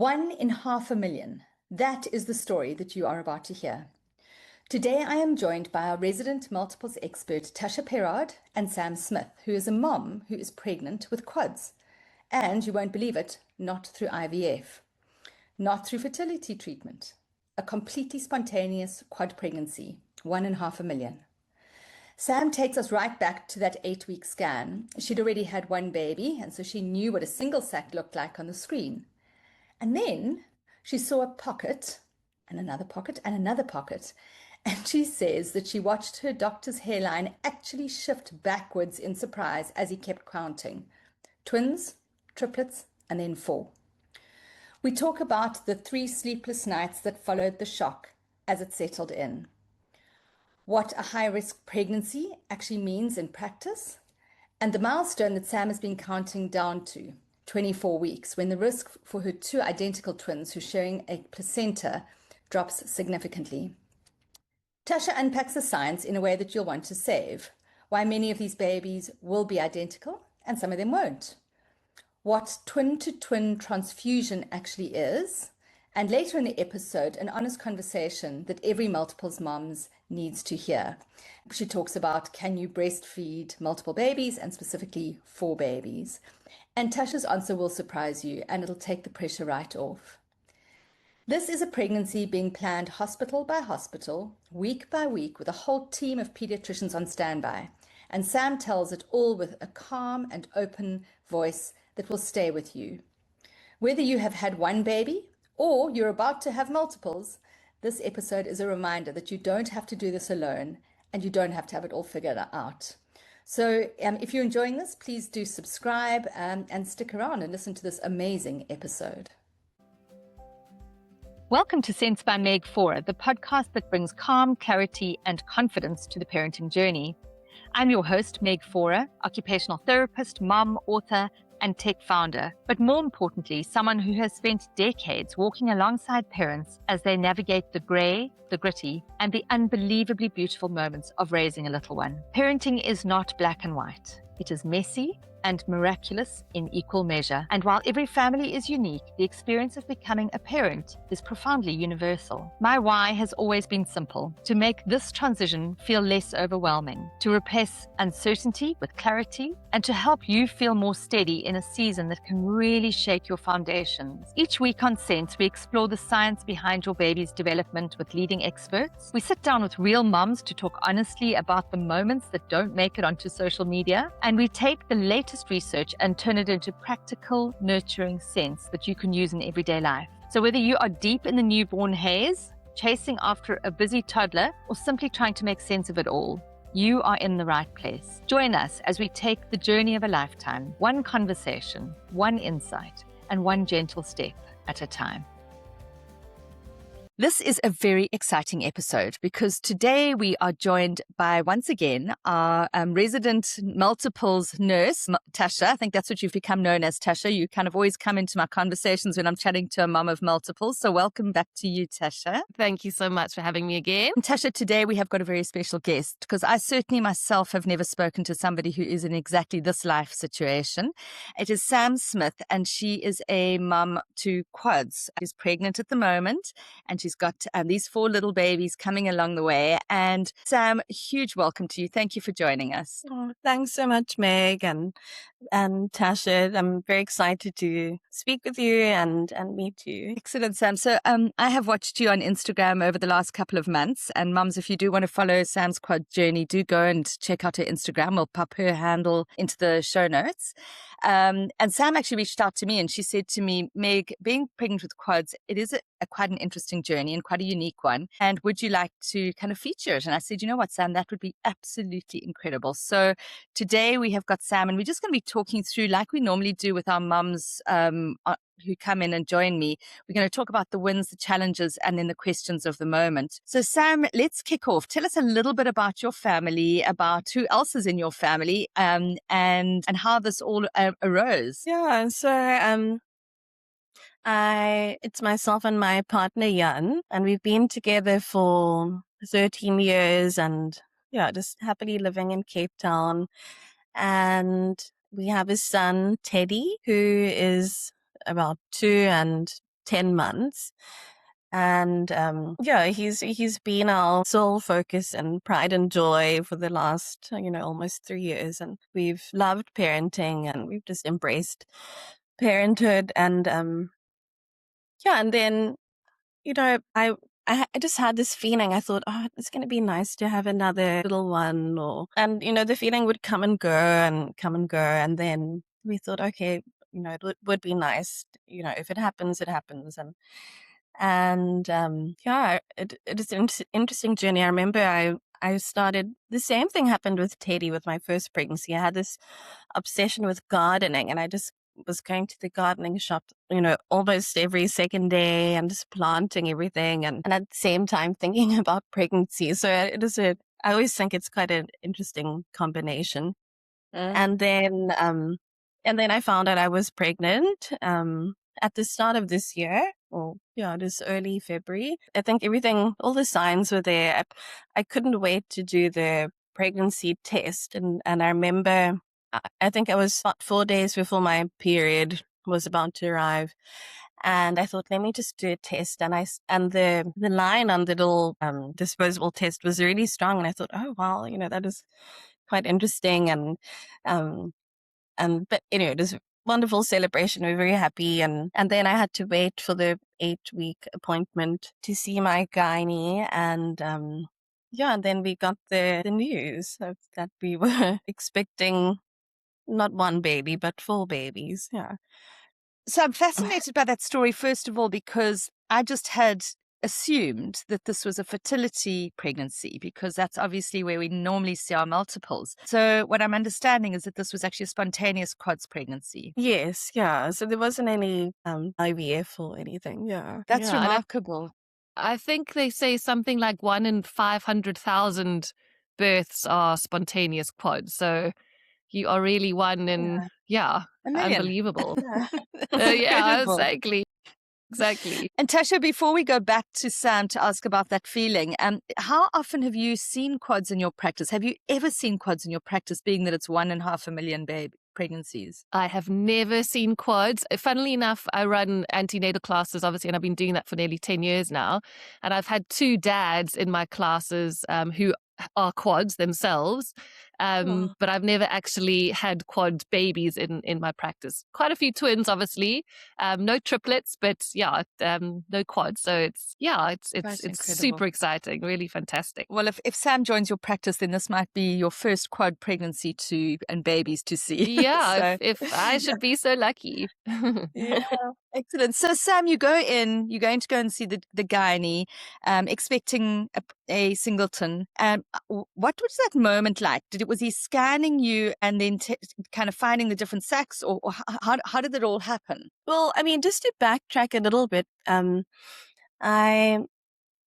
One in 500,000. That is the story that you are about to hear. Today I am joined by our resident multiples expert Tasha Perard and Sam Smith, who is a mom who is pregnant with quads. And you won't believe it, not through IVF, not through fertility treatment. A completely spontaneous quad pregnancy, 1 in 500,000. Sam takes us right back to that 8-week scan. She'd already had one baby, and so she knew what a single sac looked like on the screen. And then she saw a pocket and another pocket and another pocket. And she says that she watched her doctor's hairline actually shift backwards in surprise as he kept counting. Twins, triplets, and then 4. We talk about the 3 sleepless nights that followed the shock as it settled in. What a high-risk pregnancy actually means in practice, and the milestone that Sam has been counting down to, 24 weeks, when the risk for her 2 identical twins who are sharing a placenta drops significantly. Tasha unpacks the science in a way that you'll want to save, why many of these babies will be identical and some of them won't, what twin-to-twin transfusion actually is, and later in the episode, an honest conversation that every multiples moms needs to hear. She talks about, can you breastfeed multiple babies, and specifically 4 babies? And Tasha's answer will surprise you, and it'll take the pressure right off. This is a pregnancy being planned hospital by hospital, week by week, with a whole team of pediatricians on standby. And Sam tells it all with a calm and open voice that will stay with you. Whether you have had one baby or you're about to have multiples, this episode is a reminder that you don't have to do this alone and you don't have to have it all figured out. So if you're enjoying this, please do subscribe and stick around and listen to this amazing episode. Welcome to Sense by Meg Faure, the podcast that brings calm, clarity, and confidence to the parenting journey. I'm your host, Meg Faure, occupational therapist, mom, author, and tech founder, but more importantly, someone who has spent decades walking alongside parents as they navigate the grey, the gritty, and the unbelievably beautiful moments of raising a little one. Parenting is not black and white. It is messy and miraculous in equal measure. And while every family is unique, the experience of becoming a parent is profoundly universal. My why has always been simple: to make this transition feel less overwhelming, to replace uncertainty with clarity, and to help you feel more steady in a season that can really shake your foundations. Each week on Sense, we explore the science behind your baby's development with leading experts. We sit down with real moms to talk honestly about the moments that don't make it onto social media, and we take the latest research and turn it into practical, nurturing sense that you can use in everyday life. So whether you are deep in the newborn haze, chasing after a busy toddler, or simply trying to make sense of it all, you are in the right place. Join us as we take the journey of a lifetime, one conversation, one insight, and one gentle step at a time. This is a very exciting episode because today we are joined by, once again, our resident multiples nurse, Tasha. I think that's what you've become known as, Tasha. You kind of always come into my conversations when I'm chatting to a mom of multiples. So welcome back to you, Tasha. Thank you so much for having me again. And Tasha, today we have got a very special guest because I certainly myself have never spoken to somebody who is in exactly this life situation. It is Sam Smith, and she is a mum to quads. She's pregnant at the moment, and she's got these 4 little babies coming along the way. And Sam, huge welcome to you. Thank you for joining us. Oh, thanks so much, Meg and Tasha. I'm very excited to speak with you and meet you. Excellent, Sam. So I have watched you on Instagram over the last couple of months. And mums, if you do want to follow Sam's quad journey, do go and check out her Instagram. We'll pop her handle into the show notes. And Sam actually reached out to me and she said to me, Meg, being pregnant with quads, it is quite an interesting journey and quite a unique one. And would you like to kind of feature it? And I said, you know what, Sam, that would be absolutely incredible. So today we have got Sam, and we're just going to be talking through, like we normally do with our mums who come in and join me. We're going to talk about the wins, the challenges, and then the questions of the moment. So Sam, let's kick off. Tell us a little bit about your family, about who else is in your family, and how this all arose. Yeah, so it's myself and my partner Jan, and we've been together for 13 years, and just happily living in Cape Town. And we have a son, Teddy, who is about 2, and 10 months. And yeah, he's been our sole focus and pride and joy for the last, almost 3 years. And we've loved parenting and we've just embraced parenthood. And yeah, and then, I just had this feeling. I thought, oh, it's going to be nice to have another little one. And, the feeling would come and go and come and go. And then we thought, okay, it would be nice, if it happens, it happens. And yeah, it is an interesting journey. I remember I started, the same thing happened with Teddy with my first pregnancy. I had this obsession with gardening, and I just was going to the gardening shop, almost every second day and just planting everything, and at the same time thinking about pregnancy. So I always think it's quite an interesting combination. And then I found out I was pregnant at the start of this year. Or yeah, it is early February. I think all the signs were there. I couldn't wait to do the pregnancy test. And I remember, I think I was about 4 days before my period was about to arrive. And I thought, let me just do a test. And the line on the little disposable test was really strong. And I thought, oh, wow, that is quite interesting. But anyway, it was a wonderful celebration. We were very happy. And then I had to wait for the 8-week appointment to see my gynae. And yeah, and then we got the news that we were expecting not one baby, but 4 babies. Yeah. So I'm fascinated by that story, first of all, because I just had assumed that this was a fertility pregnancy, because that's obviously where we normally see our multiples. So what I'm understanding is that this was actually a spontaneous quads pregnancy. Yes, yeah. So there wasn't any IVF or anything. Yeah. That's Yeah, and remarkable. I think they say something like 1 in 500,000 births are spontaneous quads. So you are really one in, A million. unbelievable. Yeah. Yeah, Incredible. exactly. And Tasha, before we go back to Sam to ask about that feeling, how often have you seen quads in your practice? Have you ever seen quads in your practice, being that it's 1.5 million pregnancies? I have never seen quads. Funnily enough, I run antenatal classes, obviously, and I've been doing that for nearly 10 years now. And I've had 2 dads in my classes who are quads themselves. But I've never actually had quad babies in my practice. Quite a few twins, obviously. No triplets, but yeah, no quads. So it's incredible. super exciting, really fantastic. Well, if Sam joins your practice, then this might be your first quad pregnancy and babies to see. Yeah, So- if I should be so lucky. Yeah, excellent. So, Sam, you're going to go and see the gynae, expecting a singleton. What was that moment like? Was he scanning you and then kind of finding the different sacs, or how did it all happen? Well, I mean, just to backtrack a little bit, I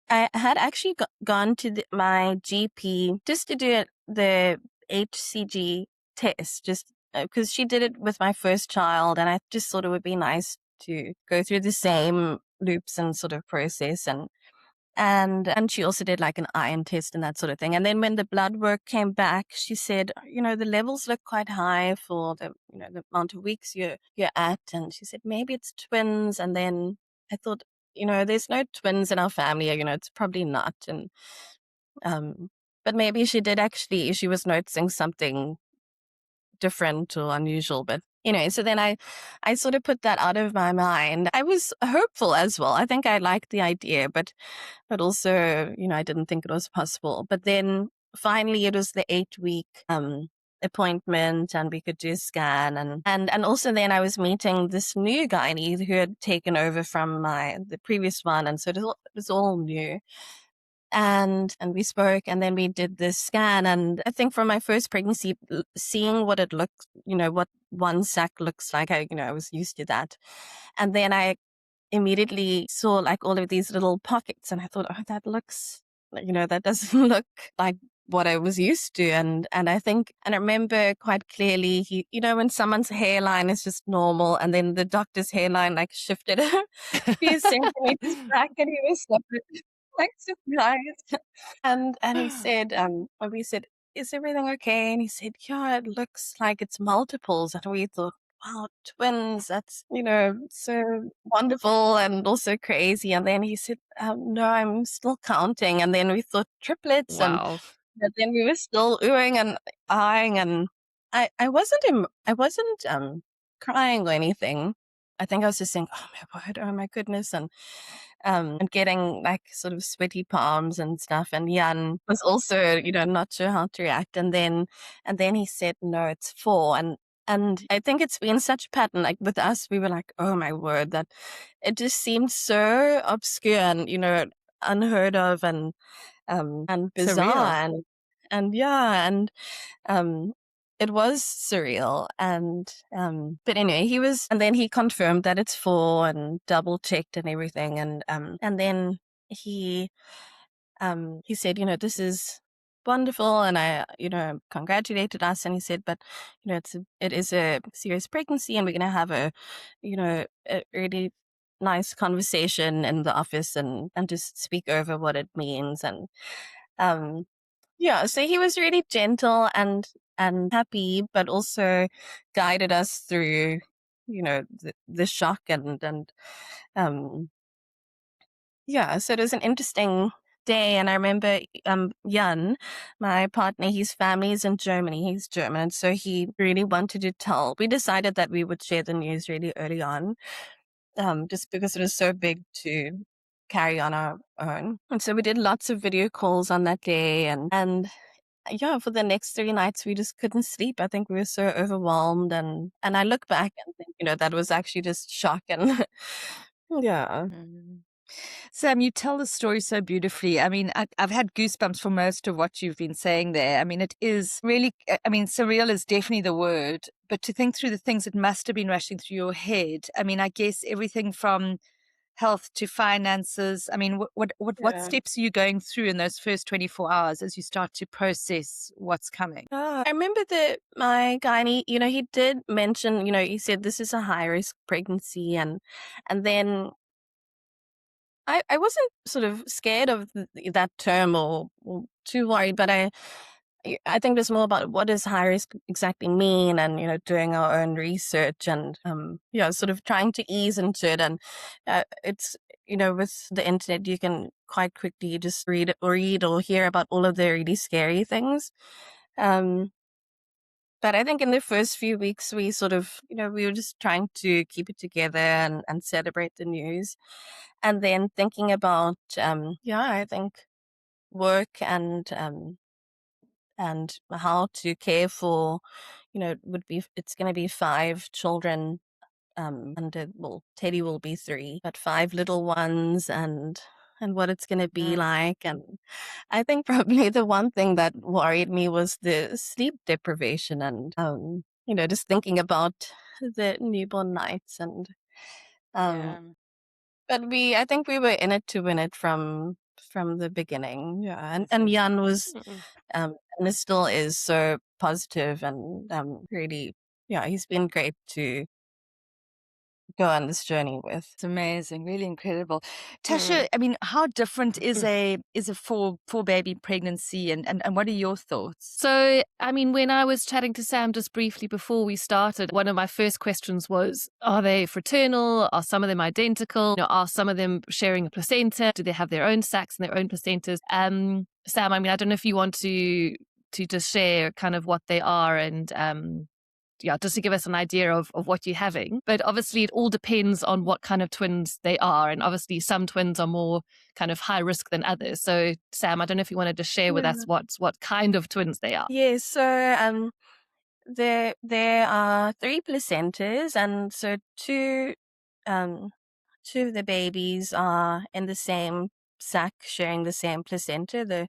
had actually gone to my GP just to do the HCG test, just because she did it with my first child, and I just thought it would be nice to go through the same loops and sort of process. And she also did like an iron test and that sort of thing. And then when the blood work came back, she said, the levels look quite high for the amount of weeks you're at. And she said, maybe it's twins. And then I thought, there's no twins in our family, it's probably not. And, but maybe she was noticing something different or unusual. But so then I sort of put that out of my mind. I was hopeful as well. I think I liked the idea, but also, I didn't think it was possible. But then finally it was the 8-week appointment, and we could do a scan. And also then I was meeting this new gynae who had taken over from the previous one. And so it was all new. And we spoke, and then we did this scan. And I think from my first pregnancy, seeing what it looks, what one sac looks like, I was used to that. And then I immediately saw like all of these little pockets, and I thought, oh, that looks, that doesn't look like what I was used to. And I remember quite clearly, when someone's hairline is just normal, and then the doctor's hairline like shifted a few centimeters back, and he was like surprised. And he said, we said, is everything okay? And he said, yeah, it looks like it's multiples. And we thought, wow, twins, that's, so wonderful and also crazy. And then he said, no, I'm still counting. And then we thought triplets, Wow. but then we were still oohing and eyeing, and I wasn't crying or anything. I think I was just saying, oh my word, oh my goodness, and getting like sort of sweaty palms and stuff. And Jan was also, not sure how to react. And then he said, no, it's 4. And I think it's been such a pattern. Like with us, we were like, oh my word, that it just seemed so obscure and, unheard of and bizarre. Surreal. And yeah, and um it was surreal. And but anyway, and then he confirmed that it's 4 and double checked and everything. And then he said, this is wonderful, and I, congratulated us. And he said, but it is a serious pregnancy, and we're going to have a really nice conversation in the office and just speak over what it means. And um yeah, so he was really gentle and happy, but also guided us through, the shock. And um yeah, so it was an interesting day. And I remember Jan, my partner, his family is in Germany. He's German, so he really wanted to tell. We decided that we would share the news really early on, just because it was so big to carry on our own. And so we did lots of video calls on that day, and yeah, for the next 3 nights we just couldn't sleep. I think we were so overwhelmed, and I look back and think, that was actually just shock. And yeah. Mm. Sam, you tell the story so beautifully. I mean, I've had goosebumps for most of what you've been saying there. I mean, it is really, I mean, surreal is definitely the word, but to think through the things that must have been rushing through your head. I mean, I guess everything from health to finances. I mean, what Yeah. steps are you going through in those first 24 hours as you start to process what's coming? I remember that my gynae, he did mention, he said this is a high risk pregnancy, and then I wasn't sort of scared of that term or too worried, but I think there's more about what does high risk exactly mean, and doing our own research, and yeah, sort of trying to ease into it. And it's with the internet you can quite quickly just read or hear about all of the really scary things. Um, but I think in the first few weeks we sort of we were just trying to keep it together and celebrate the news, and then thinking about I think work and how to care for, it's going to be 5 children, and Teddy will be 3, but 5 little ones, and what it's going to be like. And I think probably the one thing that worried me was the sleep deprivation, and just thinking about the newborn nights. And um Yeah. but I think we were in it to win it from the beginning. Yeah. And Fantastic. Jan was and it still is so positive, and really, yeah, he's been great to go on this journey with. It's amazing, really incredible. Tasha, I mean, how different is a four baby pregnancy, and what are your thoughts? So, I mean, when I was chatting to Sam just briefly before we started, one of my first questions was, are they fraternal? Are some of them identical? Are some of them sharing a placenta? Do they have their own sacs and their own placentas? Sam, I mean, I don't know if you want to just share kind of what they are, and yeah, just to give us an idea of what you're having. But obviously it all depends on what kind of twins they are. And obviously some twins are more kind of high risk than others. So Sam, I don't know if you wanted to share with us what kind of twins they are. Yes, so there are 3 placentas, and so um 2 of the babies are in the same sac, sharing the same placenta, the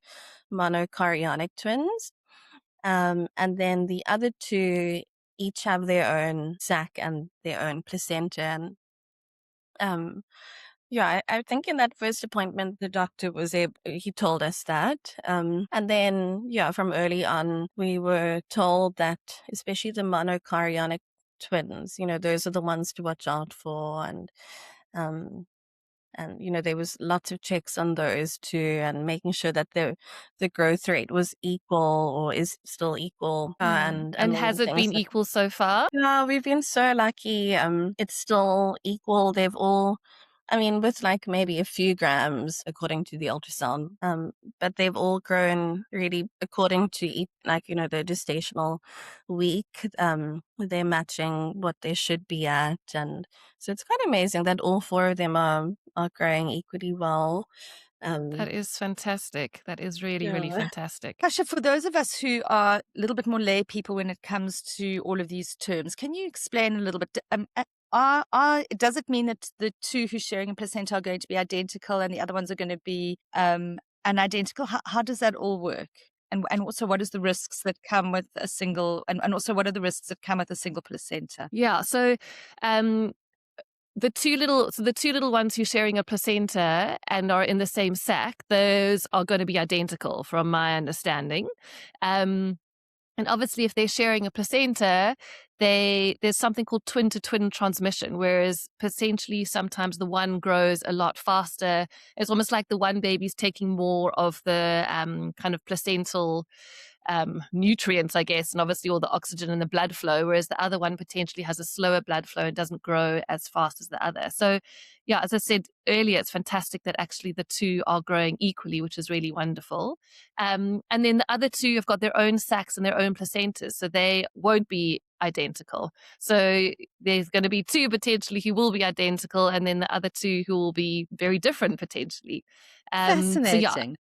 monochorionic twins. And then the other 2 each have their own sac and their own placenta. And yeah, I think in that first appointment, the doctor he told us that. And then, yeah, from early on, we were told that, especially the monochorionic twins, those are the ones to watch out for. And, And there was lots of checks on those too, and making sure that the growth rate was equal or is still equal, and And all has the it things been equal so far? yeah, we've been so lucky. It's still equal. They've all, I mean, with like maybe a few grams according to the ultrasound, but they've all grown really according to the gestational week. They're matching what they should be at, and so it's quite amazing that all four of them are growing equally well. That is fantastic. That is really, really Yeah. fantastic. Tasha, for those of us who are a little bit more lay people when it comes to all of these terms, can you explain a little bit? Does it mean that the two who's sharing a placenta are going to be identical and the other ones are going to be unidentical? How does that all work? And also, what is the risks that come with a single? And also, what are the risks that come with a single placenta? Yeah. So, the two little ones who're sharing a placenta and are in the same sac, those are going to be identical, from my understanding. And obviously, if they're sharing a placenta, there's something called twin-to-twin transmission, whereas potentially sometimes the one grows a lot faster. It's almost like the one baby's taking more of the kind of placental nutrients, I guess, and obviously all the oxygen and the blood flow, whereas the other one potentially has a slower blood flow and doesn't grow as fast as the other. So, yeah, as I said earlier, it's fantastic that actually the two are growing equally, which is really wonderful. And then the other two have got their own sacs and their own placentas, so they won't be identical. So there's going to be two potentially who will be identical, and then the other two who will be very different potentially. So Fascinating.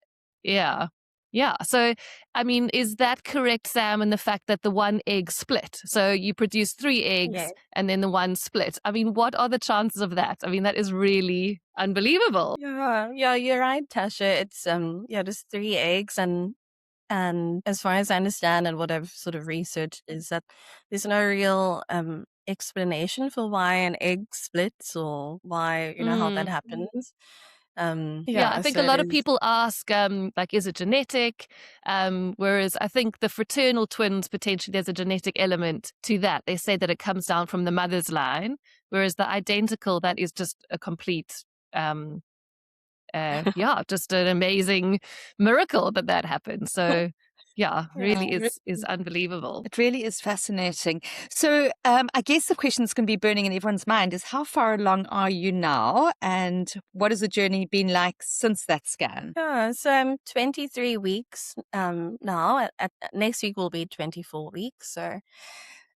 yeah. Yeah. So, I mean, is that correct, Sam, in the fact that the one egg split? So you produce 3 Yeah. eggs and then the one split. I mean, what are the chances of that? I mean, that is really unbelievable. Yeah, you're right, Tasha. It's just 3 eggs, and as far as I understand and what I've sort of researched is that there's no real explanation for why an egg splits or why, how that Mm. happens. Yeah, I Yeah, think so a it lot of is. people ask, like, is it genetic? Whereas I think the fraternal twins, potentially there's a genetic element to that. They say that it comes down from the mother's line, whereas the identical, that is just a complete, um, just an amazing miracle that happened. So, yeah, really Yeah. is unbelievable. It really is fascinating. So, I guess the question that's going to be burning in everyone's mind is how far along are you now, and what has the journey been like since that scan? Yeah, so I'm 23 weeks now. Next week will be 24 weeks. So,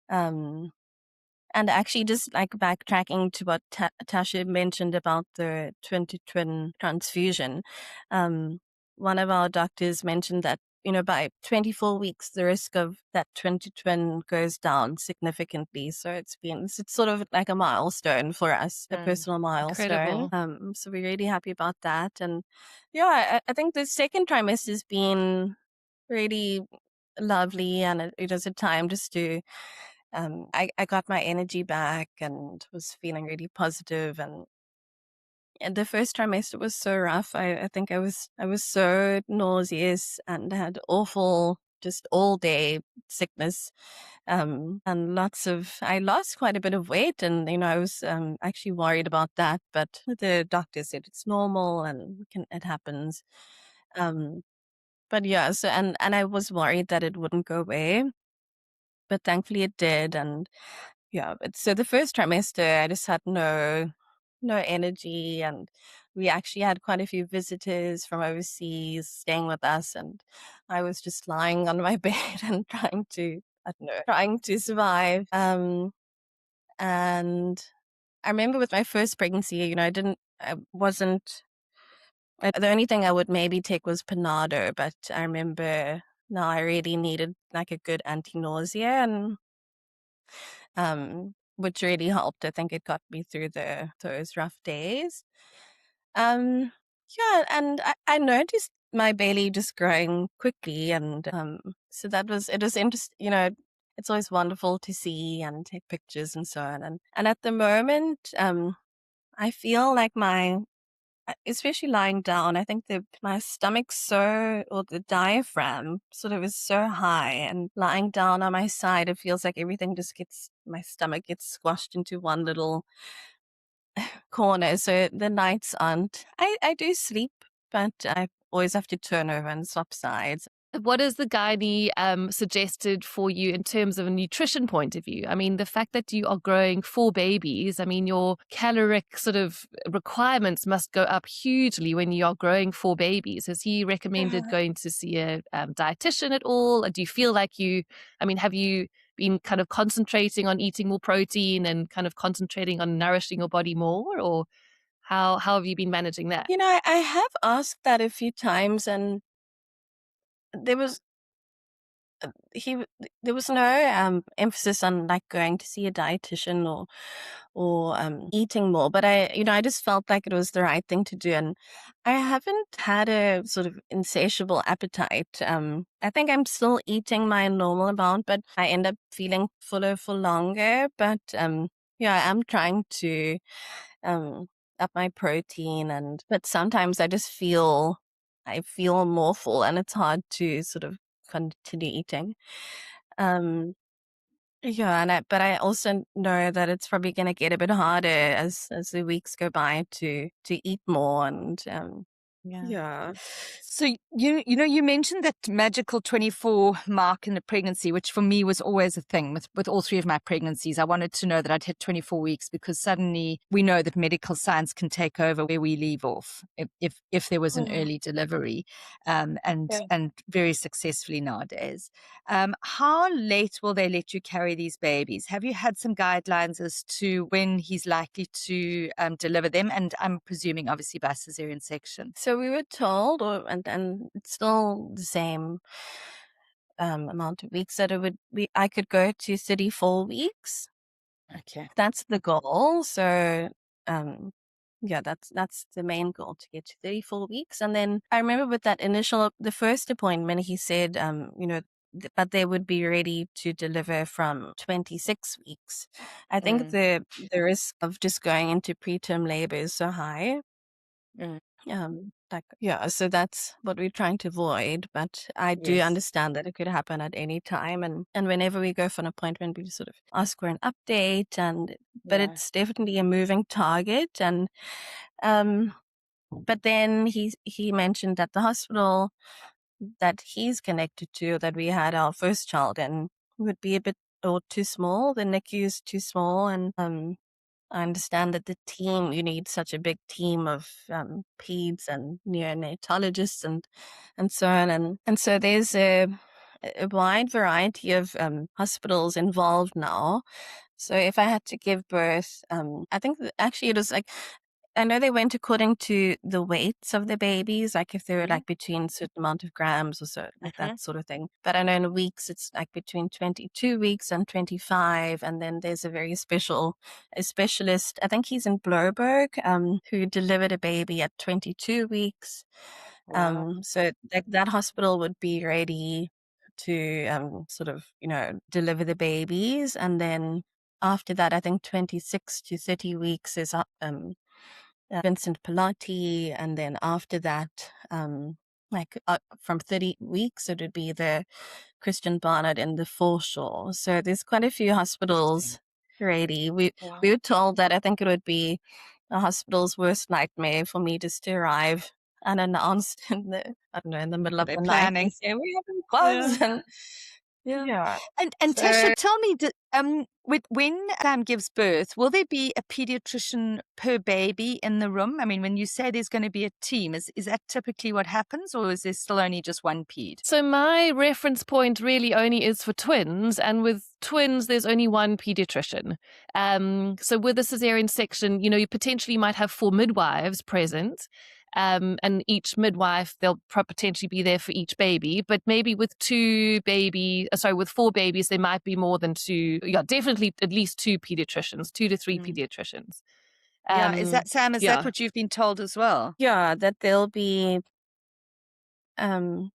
um, and actually, just like backtracking to what Tasha mentioned about the twin to twin transfusion, one of our doctors mentioned that, by 24 weeks, the risk of that twin to twin goes down significantly. So it's sort of like a milestone for us, a personal milestone. Incredible. So we're really happy about that. And yeah, I think the second trimester has been really lovely, and it was a time just to I got my energy back and was feeling really positive, and the first trimester was so rough. I think I was so nauseous and had awful just all day sickness, and I lost quite a bit of weight, and I was actually worried about that, but the doctor said it's normal and it happens. um but yeah, so and I was worried that it wouldn't go away, but thankfully it did. And yeah, but so the first trimester, I just had no energy, and we actually had quite a few visitors from overseas staying with us, and I was just lying on my bed and trying to survive. And I remember with my first pregnancy, I wasn't. The only thing I would maybe take was Panado, but I remember no, I really needed like a good anti-nausea, and which really helped. I think it got me through those rough days. Um, yeah, and I noticed my belly just growing quickly, and so it was interesting. It's always wonderful to see and take pictures and so on. And at the moment, I feel like especially lying down, I think that my stomach's or the diaphragm sort of is so high, and lying down on my side, it feels like my stomach gets squashed into one little corner, so the nights aren't. I do sleep, but I always have to turn over and swap sides. What is the gynae suggested for you in terms of a nutrition point of view? I mean, the fact that you are growing 4 babies, I mean, your caloric sort of requirements must go up hugely when you are growing 4 babies. Has he recommended going to see a dietitian at all? Or do you feel like have you been kind of concentrating on eating more protein and kind of concentrating on nourishing your body more? Or how have you been managing that? I have asked that a few times, and there was he there was no emphasis on like going to see a dietitian or eating more, but I just felt like it was the right thing to do, and I haven't had a sort of insatiable appetite. I think I'm still eating my normal amount, but I end up feeling fuller for longer. But I'm trying to um up my protein, but sometimes I feel more full, and it's hard to sort of continue eating. Um, but I also know that it's probably going to get a bit harder as the weeks go by to eat more, and Yeah. So you mentioned that magical 24 mark in the pregnancy, which for me was always a thing with all 3 of my pregnancies. I wanted to know that I'd hit 24 weeks because suddenly we know that medical science can take over where we leave off if there was an early delivery, and very successfully nowadays. How late will they let you carry these babies? Have you had some guidelines as to when he's likely to deliver them? And I'm presuming obviously by cesarean section. So we were told, and it's still the same amount of weeks that I could go to 34 weeks. Okay. That's the goal. So that's the main goal, to get to 34 weeks. And then I remember with the first appointment, he said, but they would be ready to deliver from 26 weeks. I think the risk of just going into preterm labor is so high. So that's what we're trying to avoid, but I do understand that it could happen at any time, and whenever we go for an appointment, we sort of ask for an update, but it's definitely a moving target. And but then he mentioned that the hospital that he's connected to, that we had our first child in, would be a bit or too small. The NICU is too small, and I understand that you need such a big team of peds and neonatologists and so on. And so there's a wide variety of hospitals involved now. So if I had to give birth, I think actually it was like, I know they went according to the weights of the babies, like if they were like between a certain amount of grams or so, like that sort of thing. But I know in weeks, it's like between 22 weeks and 25. And then there's a specialist, I think he's in Bloberg, who delivered a baby at 22 weeks. So that hospital would be ready to sort of, deliver the babies. And then after that, I think 26 to 30 weeks is Vincent Pilati, and then after that, from 30 weeks, it would be the Christian Barnard in the foreshore. So there's quite a few hospitals ready. We were told that I think it would be a hospital's worst nightmare for me just to arrive unannounced in the middle of the night and say, we haven't closed. And And So- Tasha, tell me, when Sam gives birth, will there be a pediatrician per baby in the room? I mean, when you say there's going to be a team, is that typically what happens, or is there still only just one ped? So my reference point really only is for twins, and with twins, there's only one pediatrician. So with a cesarean section, you potentially might have 4 midwives present. And each midwife, they'll potentially be there for each baby, but maybe with 4 babies, there might be more than 2. Yeah, definitely at least 2 pediatricians, 2 to 3 pediatricians. Is that, Sam, is that what you've been told as well? Yeah, that there'll be, I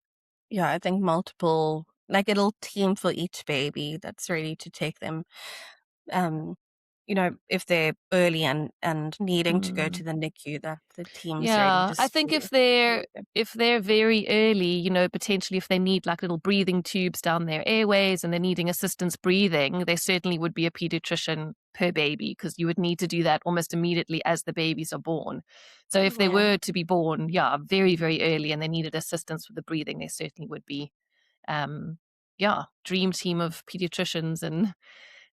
think multiple, like a little team for each baby that's ready to take them. if they're early and needing to go to the NICU, that the team's ready Yeah, to I think if they're very early, potentially if they need like little breathing tubes down their airways and they're needing assistance breathing, there certainly would be a pediatrician per baby, because you would need to do that almost immediately as the babies are born. So if they were to be born, very, very early and they needed assistance with the breathing, there certainly would be, dream team of pediatricians and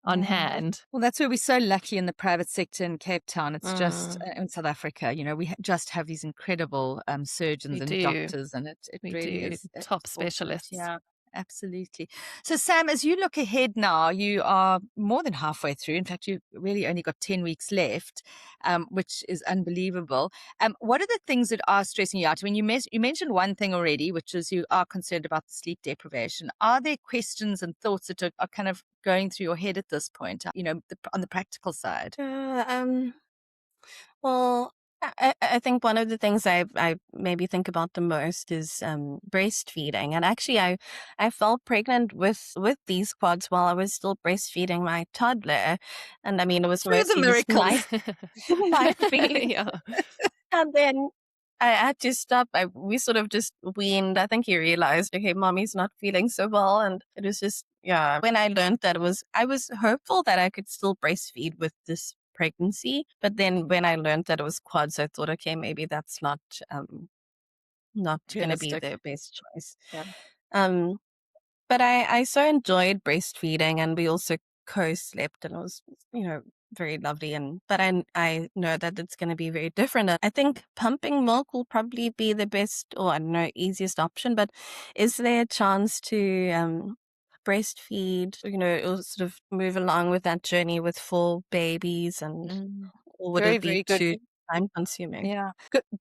on hand. Well, that's where we're so lucky in the private sector in Cape Town. It's just in South Africa, we just have these incredible surgeons We and do. doctors, and it We really do. is Top fortunate. specialists. Yeah, absolutely. So, Sam, as you look ahead now, you are more than halfway through. In fact, you've really only got 10 weeks left, which is unbelievable. What are the things that are stressing you out? I mean, you mentioned one thing already, which is you are concerned about the sleep deprivation. Are there questions and thoughts that are kind of going through your head at this point, on the practical side? Well, I think one of the things I maybe think about the most is breastfeeding. And actually, I fell pregnant with these quads while I was still breastfeeding my toddler. And I mean, it was Through the mostly just miracles. night feeding. Yeah. And then I had to stop. We sort of just weaned. I think he realized, okay, mommy's not feeling so well. And it was just, when I learned that I was hopeful that I could still breastfeed with this pregnancy. But then when I learned that it was quads, I thought, okay, maybe that's not going to be Realistic. the best choice. Yeah. But I so enjoyed breastfeeding, and we also co-slept, and it was, very lovely. But I know that it's going to be very different. I think pumping milk will probably be the best, or I don't know, easiest option. But is there a chance to breastfeed? It'll sort of move along with that journey with full babies, and or would Very, it be very good. too time consuming? Yeah,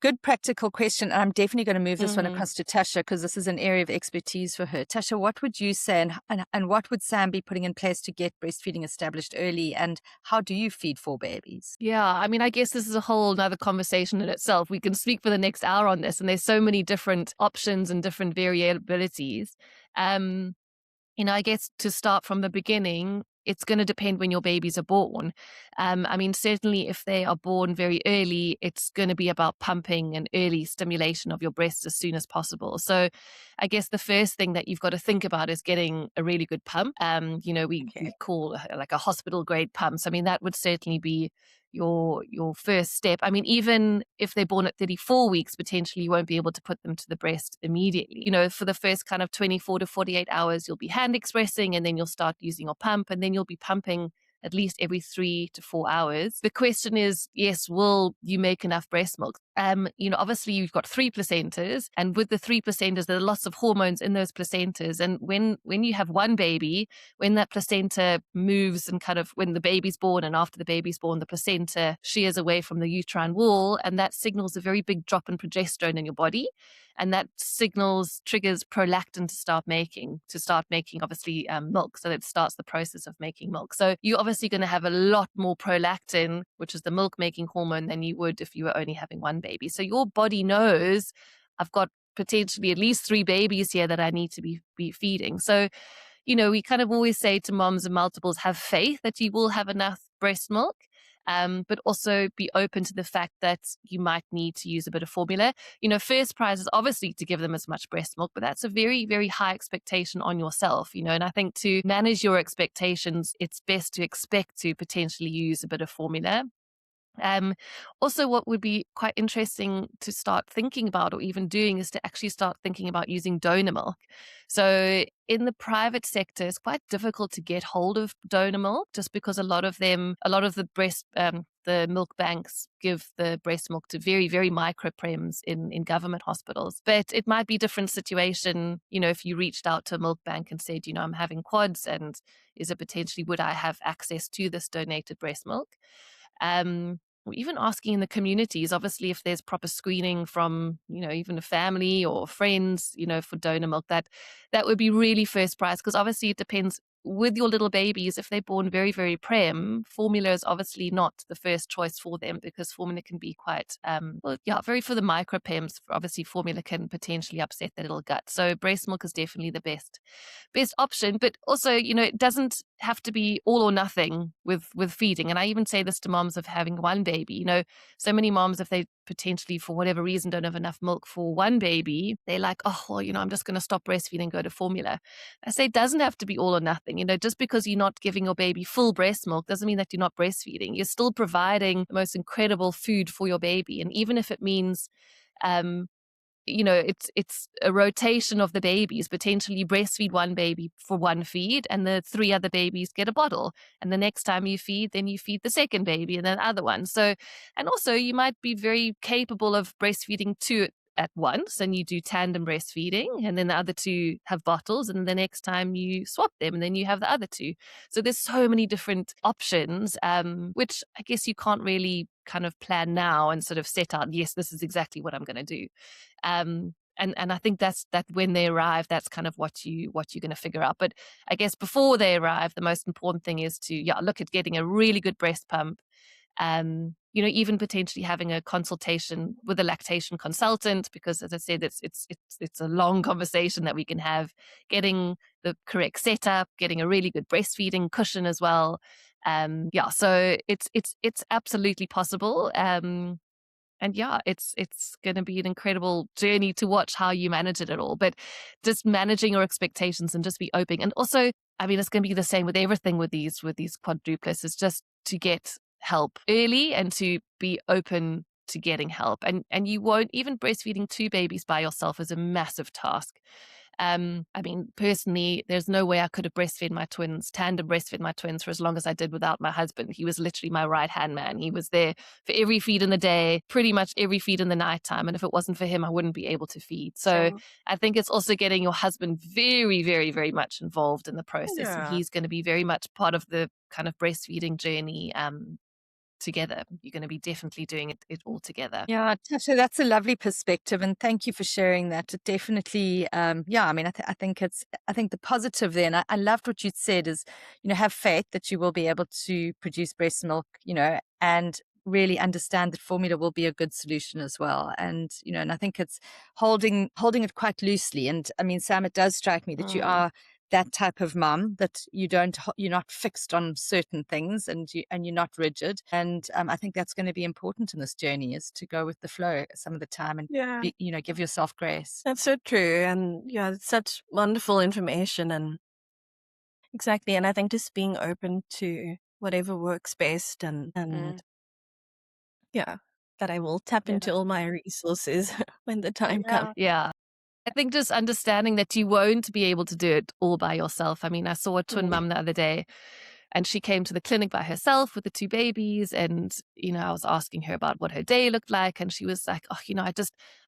good practical question. And I'm definitely going to move this one across to Tasha, because this is an area of expertise for her. Tasha, what would you say, and what would Sam be putting in place to get breastfeeding established early? And how do you feed 4 babies? Yeah, I mean, I guess this is a whole other conversation in itself. We can speak for the next hour on this, and there's so many different options and different variabilities. I guess to start from the beginning, it's going to depend when your babies are born. I mean, certainly if they are born very early, it's going to be about pumping and early stimulation of your breasts as soon as possible. So I guess the first thing that you've got to think about is getting a really good pump. We call like a hospital grade pump. So, I mean, that would certainly be your first step. I mean, even if they're born at 34 weeks, potentially you won't be able to put them to the breast immediately. For the first kind of 24 to 48 hours, you'll be hand expressing, and then you'll start using your pump, and then you'll be pumping at least every 3 to 4 hours. The question is, yes, will you make enough breast milk? Obviously you've got 3 placentas, and with the 3 placentas, there are lots of hormones in those placentas. And when you have one baby, when that placenta moves and kind of when the baby's born and after the baby's born, the placenta shears away from the uterine wall, and that signals a very big drop in progesterone in your body. And that triggers prolactin to start making obviously milk. So that starts the process of making milk. So you're obviously going to have a lot more prolactin, which is the milk making hormone, than you would if you were only having one baby. So your body knows, I've got potentially at least 3 babies here that I need to be feeding. So, we kind of always say to moms and multiples, have faith that you will have enough breast milk. But also be open to the fact that you might need to use a bit of formula. First prize is obviously to give them as much breast milk, but that's a very, very high expectation on yourself, and I think to manage your expectations, it's best to expect to potentially use a bit of formula. Also, what would be quite interesting to start thinking about or even doing is to actually start thinking about using donor milk. So in the private sector, it's quite difficult to get hold of donor milk just because a lot of the milk banks give the breast milk to very, very micro prems in government hospitals. But it might be a different situation, if you reached out to a milk bank and said, I'm having quads, and would I have access to this donated breast milk? Or even asking in the communities, obviously, if there's proper screening from, even a family or friends, for donor milk, that would be really first prize, because obviously it depends with your little babies, if they're born very, very prem, formula is obviously not the first choice for them, because formula can be quite, very for the micropems. Obviously, formula can potentially upset their little gut. So breast milk is definitely the best option. But also, it doesn't have to be all or nothing with feeding. And I even say this to moms of having one baby. So many moms, if they potentially for whatever reason don't have enough milk for one baby, they're like, oh, well, I'm just going to stop breastfeeding and go to formula. I say it doesn't have to be all or nothing. Just because you're not giving your baby full breast milk doesn't mean that you're not breastfeeding. You're still providing the most incredible food for your baby. And even if it means it's a rotation of the babies. Potentially breastfeed one baby for one feed, and the 3 other babies get a bottle. And the next time you feed, then you feed the second baby and then the other one. So, and also you might be very capable of breastfeeding 2 at once, and you do tandem breastfeeding, and then the other 2 have bottles, and the next time you swap them, and then you have the other 2. So there's so many different options, which I guess you can't really kind of plan now and sort of set out, yes, this is exactly what I'm going to do. And I think that when they arrive, that's kind of what you're going to figure out. But I guess before they arrive, the most important thing is to look at getting a really good breast pump. Even potentially having a consultation with a lactation consultant, because as I said, it's a long conversation that we can have, getting the correct setup, getting a really good breastfeeding cushion as well. So it's absolutely possible. It's going to be an incredible journey to watch how you manage it at all. But just managing your expectations and just be open. And also, it's going to be the same with everything with these quadruplets, is just to get help early and to be open to getting help. And you won't, even breastfeeding 2 babies by yourself is a massive task. Personally, there's no way I could have tandem breastfed my twins for as long as I did without my husband. He was literally my right-hand man. He was there for every feed in the day, pretty much every feed in the nighttime. And if it wasn't for him, I wouldn't be able to feed. So I think it's also getting your husband very, very, very much involved in the process. And he's going to be very much part of the kind of breastfeeding journey together. You're going to be definitely doing it all together. Yeah, Tasha, that's a lovely perspective, and thank you for sharing that. It definitely, I think the positive there, and I loved what you said is, have faith that you will be able to produce breast milk, and really understand that formula will be a good solution as well. And and I think it's holding it quite loosely. And Sam, it does strike me that you are that type of mum, that you're not fixed on certain things, and you're not rigid. And I think that's going to be important in this journey, is to go with the flow some of the time and give yourself grace. That's so true. And it's such wonderful information, and exactly. And I think just being open to whatever works best, and that I will tap into all my resources when the time comes. Yeah. I think just understanding that you won't be able to do it all by yourself. I saw a twin mum the other day, and she came to the clinic by herself with the 2 babies. And, I was asking her about what her day looked like. And she was like, oh,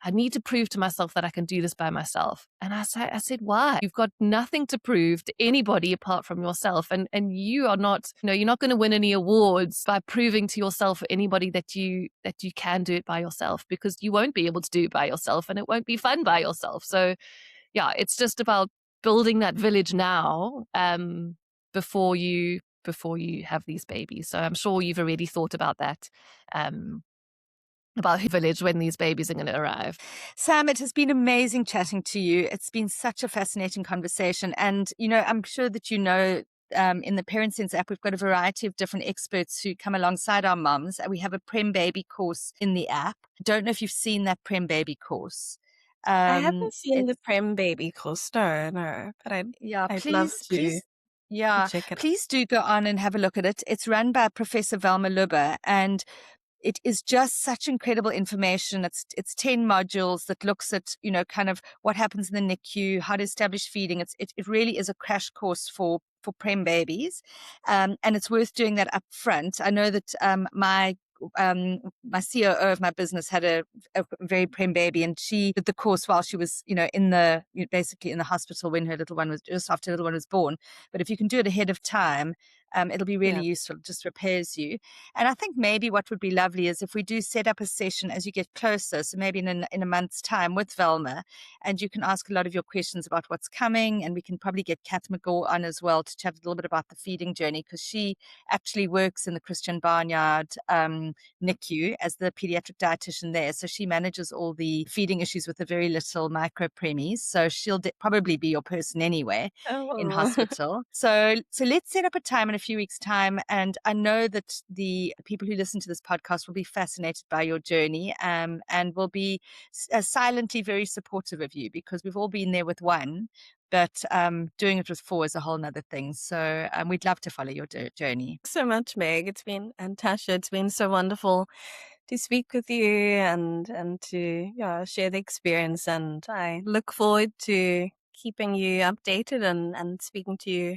I need to prove to myself that I can do this by myself. And I said, why? You've got nothing to prove to anybody apart from yourself. And you are not, you're not going to win any awards by proving to yourself or anybody that you can do it by yourself, because you won't be able to do it by yourself, and it won't be fun by yourself. So it's just about building that village now, before you have these babies. So I'm sure you've already thought about that, about village when these babies are going to arrive. Sam, it has been amazing chatting to you. It's been such a fascinating conversation. And, I'm sure that in the Parent Sense app, we've got a variety of different experts who come alongside our mums. We have a Prem Baby course in the app. I don't know if you've seen that Prem Baby course. I haven't seen the Prem Baby course, no, but I'd love to. Please do go on and have a look at it. It's run by Professor Velma Lubber, and it is just such incredible information. It's 10 modules that looks at, kind of what happens in the NICU, how to establish feeding. It really is a crash course for prem babies. And it's worth doing that up front. I know that my COO of my business had a very prem baby, and she did the course while she was, basically in the hospital when her little one was, just after her little one was born. But if you can do it ahead of time, It'll be really useful. It just prepares you. And I think maybe what would be lovely is if we do set up a session as you get closer, so maybe in a month's time with Velma, and you can ask a lot of your questions about what's coming, and we can probably get Kath McGaw on as well to chat a little bit about the feeding journey, because she actually works in the Christian Barnyard NICU as the pediatric dietitian there. So she manages all the feeding issues with the very little micro preemies. So she'll probably be your person anyway in hospital. So let's set up a time in a few weeks' time. And I know that the people who listen to this podcast will be fascinated by your journey and will be silently very supportive of you, because we've all been there with one, but doing it with four is a whole nother thing. So we'd love to follow your journey. So much, Meg. And Tasha, it's been so wonderful to speak with you and to share the experience. And I look forward to keeping you updated and speaking to you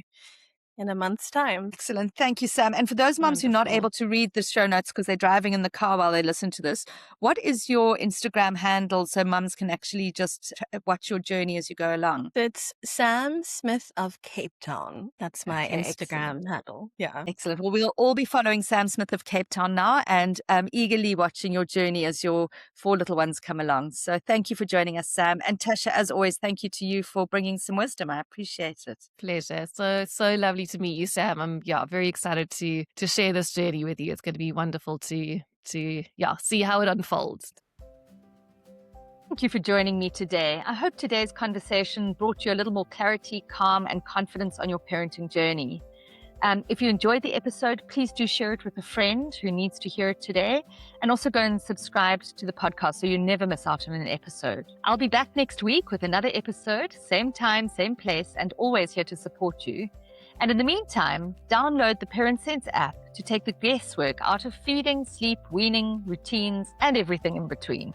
in a month's time. Excellent. Thank you, Sam. And for those moms who are not able to read the show notes because they're driving in the car while they listen to this, what is your Instagram handle so mums can actually just watch your journey as you go along? It's Sam Smith of Cape Town. That's my Instagram excellent. handle. Yeah. Excellent. Well, we'll all be following Sam Smith of Cape Town now and eagerly watching your journey as your four little ones come along. So thank you for joining us, Sam. And Tasha, as always, thank you to you for bringing some wisdom. I appreciate it. Pleasure. So lovely to meet you, Sam. I'm very excited to share this journey with you. It's going to be wonderful to see how it unfolds. Thank you for joining me today. I hope today's conversation brought you a little more clarity, calm, and confidence on your parenting journey. If you enjoyed the episode, please do share it with a friend who needs to hear it today, and also go and subscribe to the podcast so you never miss out on an episode. I'll be back next week with another episode, same time, same place, and always here to support you. And in the meantime, download the Parent Sense app to take the guesswork out of feeding, sleep, weaning, routines, and everything in between.